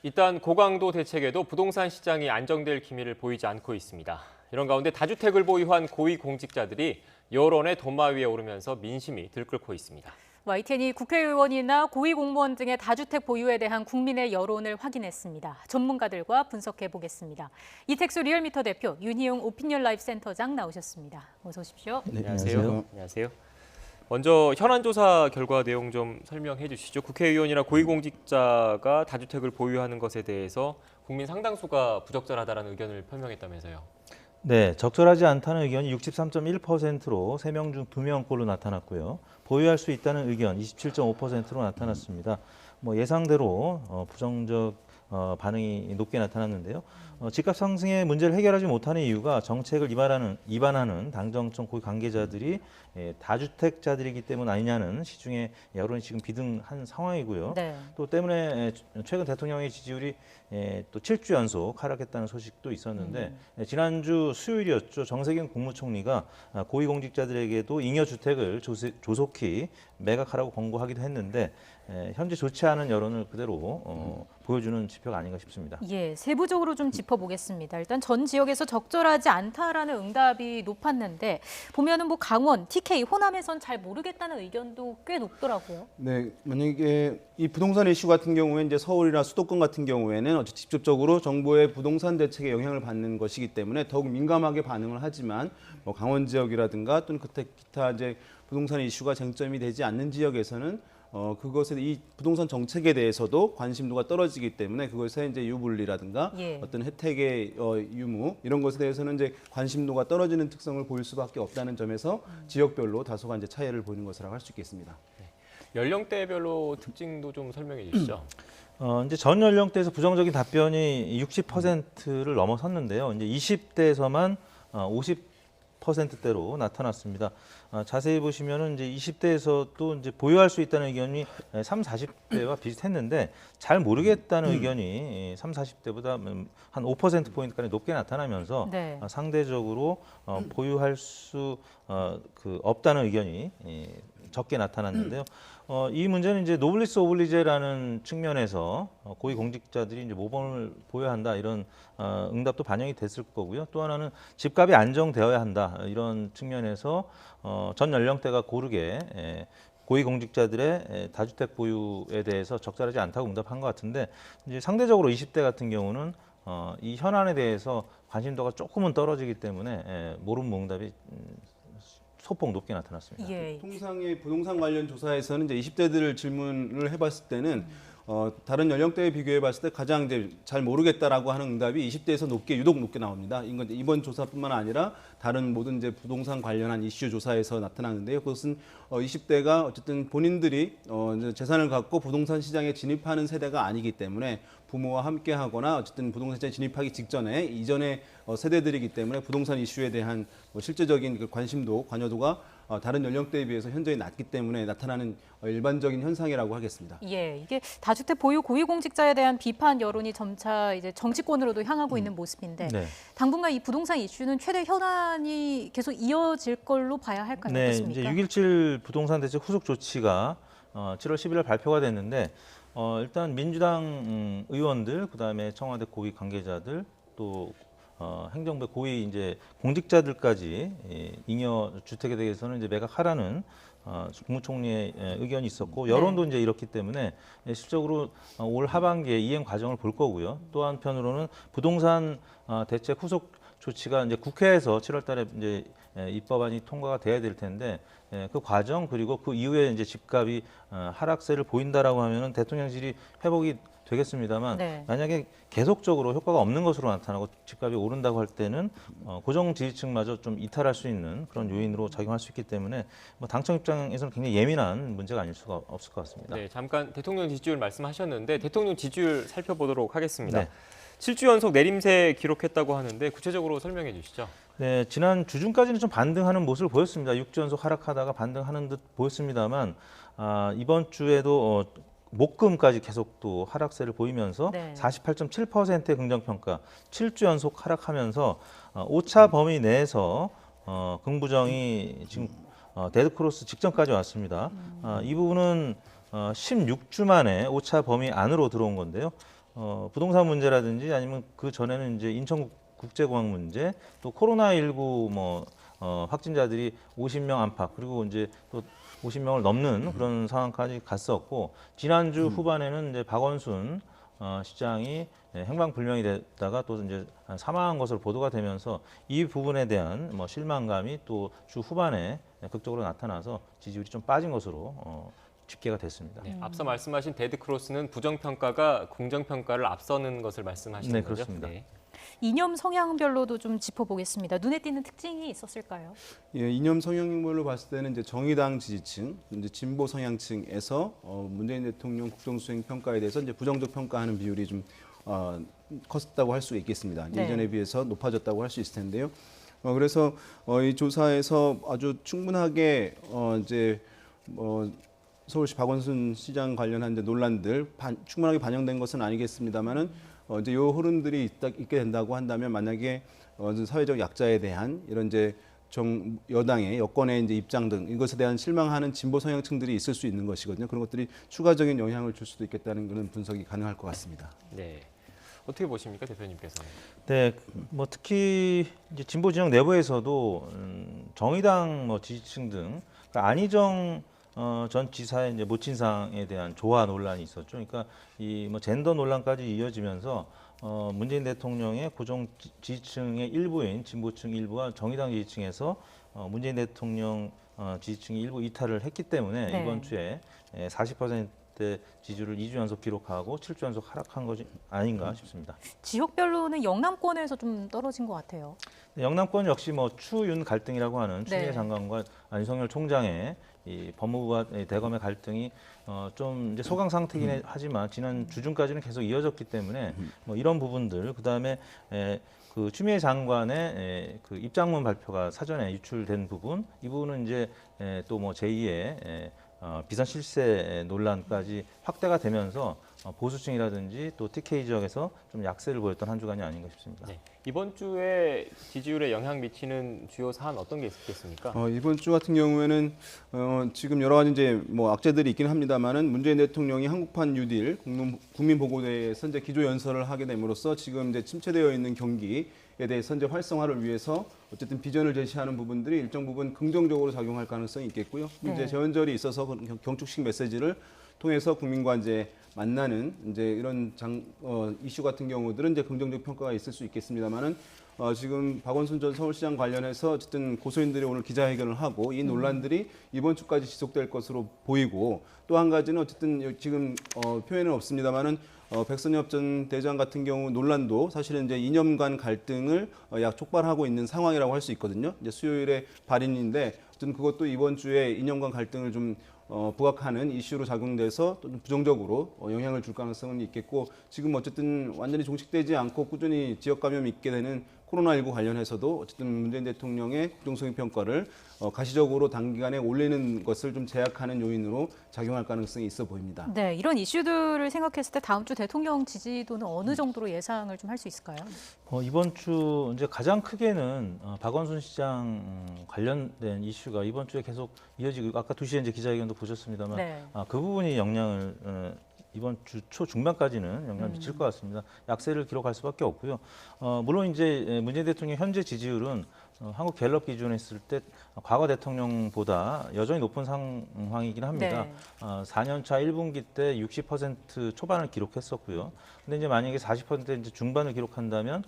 일단 고강도 대책에도 부동산 시장이 안정될 기미를 보이지 않고 있습니다. 이런 가운데 다주택을 보유한 고위공직자들이 여론의 도마 위에 오르면서 민심이 들끓고 있습니다. YTN이 국회의원이나 고위공무원 등의 다주택 보유에 대한 국민의 여론을 확인했습니다. 전문가들과 분석해 보겠습니다. 이택수 리얼미터 대표, 윤희용 오피니언 라이프 센터장 나오셨습니다. 어서 오십시오. 네, 안녕하세요. 안녕하세요. 먼저 현안 조사 결과 내용 좀 설명해 주시죠. 국회의원이나 고위공직자가 다주택을 보유하는 것에 대해서 국민 상당수가 부적절하다는 의견을 표명했다면서요. 네, 적절하지 않다는 의견이 63.1%로 3명 중 2명꼴로 나타났고요. 보유할 수 있다는 의견 27.5%로 나타났습니다. 예상대로 부정적 반응이 높게 나타났는데요. 집값 상승의 문제를 해결하지 못하는 이유가 정책을 위반하는 당정청 고위 관계자들이 다주택자들이기 때문 아니냐는 시중의 여론이 지금 비등한 상황이고요. 네. 또 때문에 최근 대통령의 지지율이 또 7주 연속 하락했다는 소식도 있었는데 지난주 수요일이었죠. 정세균 국무총리가 고위공직자들에게도 잉여주택을 조속히 매각하라고 권고하기도 했는데 현재 좋지 않은 여론을 그대로 보여주는 지표가 아닌가 싶습니다. 예, 세부적으로 좀 짚어보겠습니다. 일단 전 지역에서 적절하지 않다라는 응답이 높았는데 보면은 강원, TK, 호남에선 잘 모르겠다는 의견도 꽤 높더라고요. 네, 만약에 이 부동산 이슈 같은 경우에 이제 서울이나 수도권 같은 경우에는 직접적으로 정부의 부동산 대책에 영향을 받는 것이기 때문에 더욱 민감하게 반응을 하지만 강원 지역이라든가 또는 기타 이제 부동산 이슈가 쟁점이 되지 않는 지역에서는 그것에 이 부동산 정책에 대해서도 관심도가 떨어지기 때문에 그것에 이제 유불리라든가 어떤 혜택의 유무 이런 것에 대해서는 이제 관심도가 떨어지는 특성을 보일 수밖에 없다는 점에서 지역별로 다소간 이제 차이를 보이는 것이라고 할 수 있겠습니다. 연령대별로 특징도 좀 설명해 주시죠. 이제 전 연령대에서 부정적인 답변이 60%를 넘어섰는데요. 이제 20대에서만 50%대로 나타났습니다. 자세히 보시면은 이제 20대에서도 이제 보유할 수 있다는 의견이 3, 40대와 비슷했는데 잘 모르겠다는 의견이 3, 40대보다 한 5%포인트까지 높게 나타나면서 네. 상대적으로 보유할 수 없다는 의견이 적게 나타났는데요. 이 문제는 이제 노블리스 오블리제라는 측면에서 고위공직자들이 이제 모범을 보여야 한다 이런 응답도 반영이 됐을 거고요. 또 하나는 집값이 안정되어야 한다 이런 측면에서 전 연령대가 고르게 고위공직자들의 다주택 보유에 대해서 적절하지 않다고 응답한 것 같은데 이제 상대적으로 20대 같은 경우는 이 현안에 대해서 관심도가 조금은 떨어지기 때문에 모rum모 응답이 소폭 높게 나타났습니다. 예. 통상의 부동산 관련 조사에서는 이제 20대들을 질문을 해봤을 때는 다른 연령대에 비교해 봤을 때 가장 이제 잘 모르겠다라고 하는 응답이 20대에서 유독 높게 나옵니다. 이번 조사뿐만 아니라 다른 모든 이제 부동산 관련한 이슈 조사에서 나타나는데요. 그것은 20대가 어쨌든 본인들이 이제 재산을 갖고 부동산 시장에 진입하는 세대가 아니기 때문에 부모와 함께 하거나 어쨌든 부동산 시장에 진입하기 직전에 이전의 세대들이기 때문에 부동산 이슈에 대한 실제적인 관심도, 관여도가 다른 연령대에 비해서 현저히 낮기 때문에 나타나는 일반적인 현상이라고 하겠습니다. 예, 이게 다주택 보유 고위공직자에 대한 비판 여론이 점차 이제 정치권으로도 향하고 있는 모습인데 네. 당분간 이 부동산 이슈는 최대 현안이 계속 이어질 걸로 봐야 할까요? 네, 어떻습니까? 이제 6.17 부동산 대책 후속 조치가 7월 11일 발표가 됐는데 일단 민주당 의원들, 그다음에 청와대 고위 관계자들, 또 행정부 고위 이제 공직자들까지 잉여 주택에 대해서는 이제 매각하라는 국무총리의 의견이 있었고 여론도 이제 이렇기 때문에 실적으로 올 하반기에 이행 과정을 볼 거고요. 또 한편으로는 부동산 대책 후속 조치가 이제 국회에서 7월달에 이제 입법안이 통과가 돼야 될 텐데 그 과정 그리고 그 이후에 이제 집값이 하락세를 보인다라고 하면은 대통령실이 회복이 되겠습니다만 네. 만약에 계속적으로 효과가 없는 것으로 나타나고 집값이 오른다고 할 때는 고정 지지층마저 좀 이탈할 수 있는 그런 요인으로 작용할 수 있기 때문에 당청 입장에서는 굉장히 예민한 문제가 아닐 수가 없을 것 같습니다. 네, 잠깐 대통령 지지율 말씀하셨는데 대통령 지지율 살펴보도록 하겠습니다. 네. 7주 연속 내림세 기록했다고 하는데 구체적으로 설명해 주시죠. 네, 지난 주중까지는 좀 반등하는 모습을 보였습니다. 6주 연속 하락하다가 반등하는 듯 보였습니다만 이번 주에도 목금까지 계속 또 하락세를 보이면서 네. 48.7%의 긍정평가, 7주 연속 하락하면서 오차 범위 내에서 긍부정이 지금 데드크로스 직전까지 왔습니다. 이 부분은 16주 만에 오차 범위 안으로 들어온 건데요. 부동산 문제라든지 아니면 그 전에는 이제 인천국제공항 문제, 또 코로나19 확진자들이 50명 안팎, 그리고 이제 또 50명을 넘는 그런 상황까지 갔었고, 지난주 후반에는 이제 박원순 시장이 행방불명이 됐다가 또 이제 사망한 것으로 보도가 되면서 이 부분에 대한 실망감이 또 주 후반에 극적으로 나타나서 지지율이 좀 빠진 것으로 집계가 됐습니다. 네, 앞서 말씀하신 데드크로스는 부정평가가 긍정평가를 앞서는 것을 말씀하시는 네, 거죠? 그렇습니다. 네. 이념 성향별로도 좀 짚어보겠습니다. 눈에 띄는 특징이 있었을까요? 예, 이념 성향별로 봤을 때는 이제 정의당 지지층, 이제 진보 성향층에서 문재인 대통령 국정수행 평가에 대해서 이제 부정적 평가하는 비율이 좀 컸다고 할 수 있겠습니다. 네. 예전에 비해서 높아졌다고 할 수 있을 텐데요. 그래서 이 조사에서 아주 충분하게 이제 서울시 박원순 시장 관련한 이제 논란들 충분하게 반영된 것은 아니겠습니다만은 이제 요 흐름들이 있게 된다고 한다면 만약에 사회적 약자에 대한 이런 이제 여당의 여권의 이제 입장 등 이것에 대한 실망하는 진보 성향층들이 있을 수 있는 것이거든요. 그런 것들이 추가적인 영향을 줄 수도 있겠다는 그런 분석이 가능할 것 같습니다. 네. 어떻게 보십니까, 대표님께서는? 네, 특히 이제 진보 진영 내부에서도 정의당 지지층 등 그러니까 안희정 전 지사의 이제 모친상에 대한 조화 논란이 있었죠. 그러니까 이 젠더 논란까지 이어지면서 문재인 대통령의 고정 지지층의 일부인 진보층 일부와 정의당 지지층에서 문재인 대통령 지지층이 일부 이탈을 했기 때문에 네. 이번 주에 40%대 지지율을 2주 연속 기록하고 7주 연속 하락한 것이 아닌가 싶습니다. 지역별로는 영남권에서 좀 떨어진 것 같아요. 영남권 역시 추윤 갈등이라고 하는 추미애 네. 장관과 안성열 총장의 이 법무부와 대검의 갈등이 좀 이제 소강 상태이긴 하지만 지난 주중까지는 계속 이어졌기 때문에 이런 부분들 그다음에 그 추미애 장관의 그 입장문 발표가 사전에 유출된 부분 이 부분은 이제 또 제2의 비선 실세 논란까지 확대가 되면서 보수층이라든지 또 TK 지역에서 좀 약세를 보였던 한 주간이 아닌가 싶습니다. 네. 이번 주에 지지율에 영향 미치는 주요 사안 어떤 게 있겠습니까? 이번 주 같은 경우에는 지금 여러 가지 이제 악재들이 있긴 합니다만은 문재인 대통령이 한국판 뉴딜 국민보고대에서 이제 기조 연설을 하게 됨으로써 지금 이제 침체되어 있는 경기에 대해서 이제 활성화를 위해서 어쨌든 비전을 제시하는 부분들이 일정 부분 긍정적으로 작용할 가능성이 있겠고요. 네. 이제 재연절이 있어서 경축식 메시지를 통해서 국민과 이제 만나는 이제 이런 이슈 같은 경우들은 이제 긍정적 평가가 있을 수 있겠습니다만은 지금 박원순 전 서울시장 관련해서 어쨌든 고소인들이 오늘 기자회견을 하고 이 논란들이 이번 주까지 지속될 것으로 보이고 또 한 가지는 어쨌든 지금 표현은 없습니다만은 백선엽 전 대장 같은 경우 논란도 사실은 이제 이념 간 갈등을 약 촉발하고 있는 상황이라고 할 수 있거든요. 이제 수요일에 발인인데 어쨌든 그것도 이번 주에 이념 간 갈등을 좀 부각하는 이슈로 작용돼서 또 부정적으로 영향을 줄 가능성은 있겠고 지금 어쨌든 완전히 종식되지 않고 꾸준히 지역 감염이 있게 되는 코로나19 관련해서도 어쨌든 문재인 대통령의 국정수행 평가를 가시적으로 단기간에 올리는 것을 좀 제약하는 요인으로 작용할 가능성이 있어 보입니다. 네, 이런 이슈들을 생각했을 때 다음 주 대통령 지지도는 어느 정도로 예상을 좀 할 수 있을까요? 이번 주 이제 가장 크게는 박원순 시장 관련된 이슈가 이번 주에 계속 이어지고 아까 2시에 이제 기자회견도 보셨습니다만 네. 그 부분이 영향을 이번 주 초중반까지는 영향을 미칠 것 같습니다. 약세를 기록할 수밖에 없고요. 물론 이제 문재인 대통령 현재 지지율은 한국 갤럽 기준으로 했을 때 과거 대통령보다 여전히 높은 상황이긴 합니다. 네. 4년 차 1분기 때 60% 초반을 기록했었고요. 근데 이제 만약에 40% 이제 중반을 기록한다면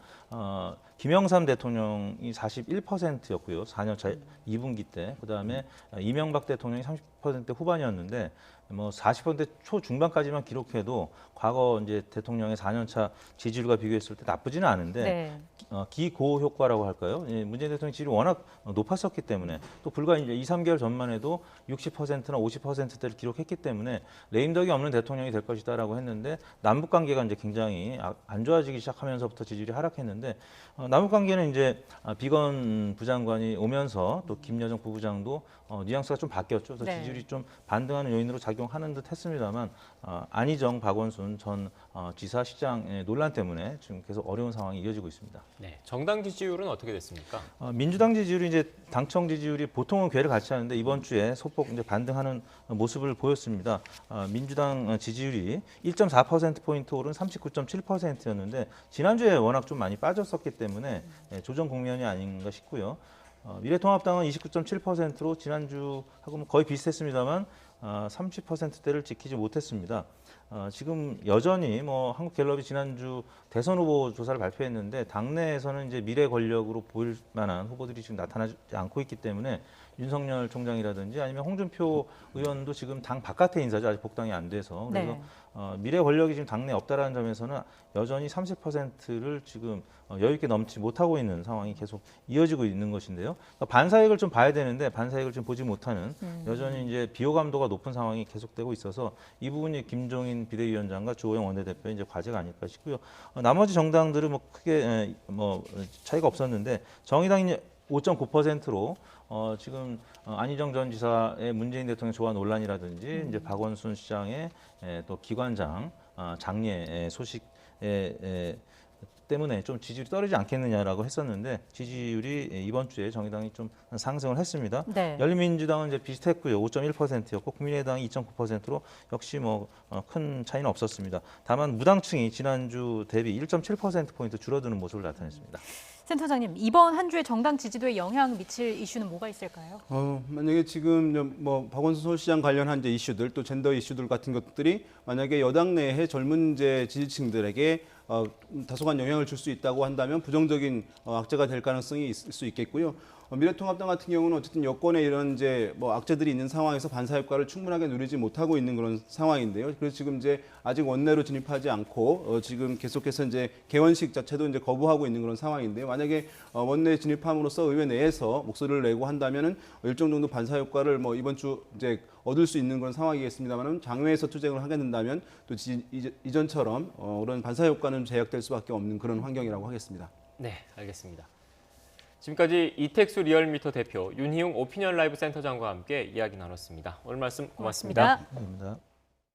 김영삼 대통령이 41%였고요. 4년 차 2분기 때. 그다음에 이명박 대통령이 30% 후반이었는데 40% 초중반까지만 기록해도 과거 이제 대통령의 4년 차 지지율과 비교했을 때 나쁘지는 않은데 네. 기고 효과라고 할까요? 문재인 대통령 지지율이 워낙 높았었기 때문에 또 불과 이제 2, 3개월 전만 해도 60%나 50%대를 기록했기 때문에 레임덕이 없는 대통령이 될 것이다라고 했는데 남북 관계가 이제 굉장히 안 좋아지기 시작하면서부터 지지율이 하락했는데 남북 관계는 이제 비건 부장관이 오면서 또 김여정 부부장도 뉘앙스가 좀 바뀌었죠. 그래서 네. 지지율이 좀 반등하는 요인으로 작용. 작용하는 듯 했습니다만 안희정, 박원순 전 지사시장의 논란 때문에 지금 계속 어려운 상황이 이어지고 있습니다. 네, 정당 지지율은 어떻게 됐습니까? 민주당 지지율이 이제 당청 지지율이 보통은 궤를 같이 하는데 이번 주에 소폭 이제 반등하는 모습을 보였습니다. 민주당 지지율이 1.4%포인트 오른 39.7%였는데 지난주에 워낙 좀 많이 빠졌었기 때문에 조정 국면이 아닌가 싶고요. 미래통합당은 29.7%로 지난주하고는 거의 비슷했습니다만 30%대를 지키지 못했습니다. 지금 여전히 뭐 한국갤럽이 지난주 대선 후보 조사를 발표했는데 당내에서는 이제 미래 권력으로 보일 만한 후보들이 지금 나타나지 않고 있기 때문에 윤석열 총장이라든지 아니면 홍준표 의원도 지금 당 바깥의 인사죠. 아직 복당이 안 돼서. 그래서 네. 미래 권력이 지금 당내에 없다라는 점에서는 여전히 30%를 지금 여유 있게 넘지 못하고 있는 상황이 계속 이어지고 있는 것인데요. 그러니까 반사익을 좀 봐야 되는데 반사익을 좀 보지 못하는 여전히 이제 비호감도가 높은 상황이 계속되고 있어서 이 부분이 김종인 비대위원장과 주호영 원내대표의 이제 과제가 아닐까 싶고요. 나머지 정당들은 뭐 크게 차이가 없었는데 정의당이 5.9%로 지금 안희정 전 지사의 문재인 대통령 조화 논란이라든지 이제 박원순 시장의 또 기관장 장례 소식 때문에 좀 지지율이 떨어지지 않겠느냐라고 했었는데 지지율이 이번 주에 정의당이 좀 상승을 했습니다. 네. 열린민주당은 이제 비슷했고요. 5.1%였고 국민의당이 2.9%로 역시 뭐 큰 차이는 없었습니다. 다만 무당층이 지난주 대비 1.7%포인트 줄어드는 모습을 나타냈습니다. 센터장님, 이번 한 주에 정당 지지도에 영향 미칠 이슈는 뭐가 있을까요? 만약에 지금 뭐 박원순 서울시장 관련한 이제 이슈들 또 젠더 이슈들 같은 것들이 만약에 여당 내의 젊은 이제 지지층들에게 다소간 영향을 줄 수 있다고 한다면 부정적인 악재가 될 가능성이 있을 수 있겠고요. 미래통합당 같은 경우는 어쨌든 여권에 이런 이제 뭐 악재들이 있는 상황에서 반사 효과를 충분하게 누리지 못하고 있는 그런 상황인데요. 그래서 지금 이제 아직 원내로 진입하지 않고 지금 계속해서 이제 개원식 자체도 이제 거부하고 있는 그런 상황인데요. 만약에 원내 진입함으로써 의회 내에서 목소리를 내고 한다면은 일정 정도 반사 효과를 뭐 이번 주 이제 얻을 수 있는 그런 상황이겠습니다만은 장외에서 투쟁을 하게 된다면 또 이전처럼 그런 반사 효과는 제약될 수밖에 없는 그런 환경이라고 하겠습니다. 네, 알겠습니다. 지금까지 이택수 리얼미터 대표, 윤희용 오피니언 라이브 센터장과 함께 이야기 나눴습니다. 오늘 말씀 고맙습니다. 고맙습니다. 감사합니다.